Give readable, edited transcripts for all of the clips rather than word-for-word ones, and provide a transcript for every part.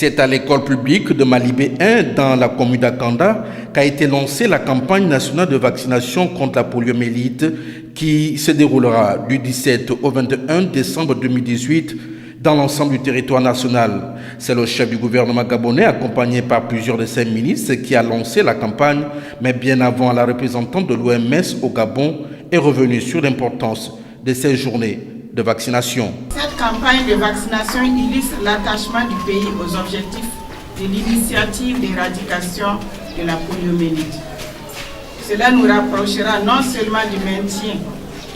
C'est à l'école publique de Malibé 1, dans la commune d'Akanda, qu'a été lancée la campagne nationale de vaccination contre la poliomyélite qui se déroulera du 17 au 21 décembre 2018 dans l'ensemble du territoire national. C'est le chef du gouvernement gabonais, accompagné par plusieurs de ses ministres, qui a lancé la campagne, mais bien avant, la représentante de l'OMS au Gabon est revenue sur l'importance de ces journées de vaccination. Cette campagne de vaccination illustre l'attachement du pays aux objectifs de l'initiative d'éradication de la poliomyélite. Cela nous rapprochera non seulement du maintien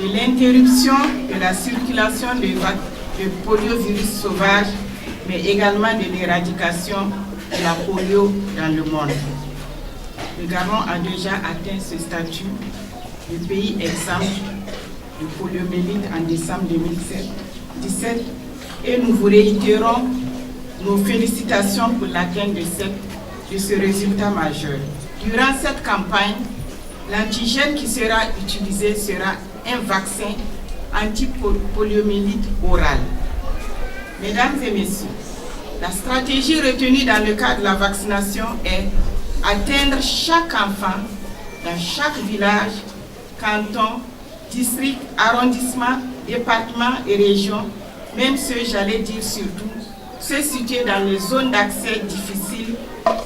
de l'interruption de la circulation de poliovirus sauvage, mais également de l'éradication de la polio dans le monde. Le Gabon a déjà atteint ce statut de pays exemple de poliomyélite en décembre 2017 et nous vous réitérons nos félicitations pour l'atteinte de ce résultat majeur. Durant cette campagne, l'antigène qui sera utilisé sera un vaccin anti-poliomyélite oral. Mesdames et messieurs, la stratégie retenue dans le cadre de la vaccination est atteindre chaque enfant dans chaque village, canton, district, arrondissement, département et région, même ceux, j'allais dire surtout, ceux situés dans les zones d'accès difficiles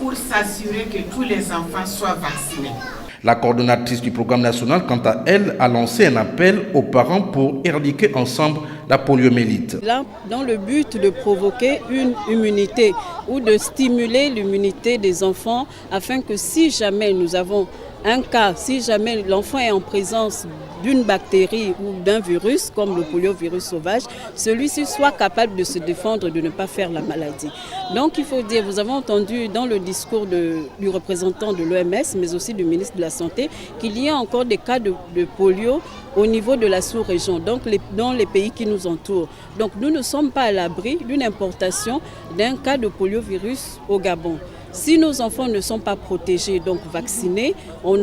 pour s'assurer que tous les enfants soient vaccinés. La coordonnatrice du programme national, quant à elle, a lancé un appel aux parents pour éradiquer ensemble la poliomyélite. Là, dans le but de provoquer une immunité ou de stimuler l'immunité des enfants afin que si jamais nous avons un cas, si jamais l'enfant est en présence d'une bactérie ou d'un virus comme le poliovirus sauvage, celui-ci soit capable de se défendre et de ne pas faire la maladie. Donc il faut dire, vous avez entendu dans le discours du représentant de l'OMS, mais aussi du ministre de la Santé, qu'il y a encore des cas de polio au niveau de la sous-région, donc dans les pays qui nous entourent. Donc nous ne sommes pas à l'abri d'une importation d'un cas de poliovirus au Gabon. Si nos enfants ne sont pas protégés, donc vaccinés, on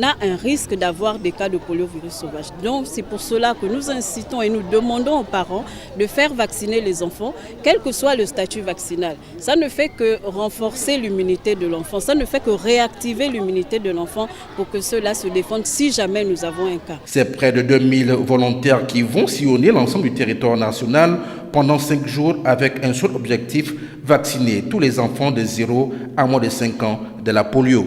a un risque d'avoir des cas de poliovirus sauvage. Donc c'est pour cela que nous incitons et nous demandons aux parents de faire vacciner les enfants, quel que soit le statut vaccinal. Ça ne fait que renforcer l'immunité de l'enfant, ça ne fait que réactiver l'immunité de l'enfant pour que ceux-là se défendent si jamais nous avons un cas. C'est près de 2000 volontaires qui vont sillonner l'ensemble du territoire national pendant 5 jours avec un seul objectif, vacciner tous les enfants de 0 à moins de 5 ans de la polio.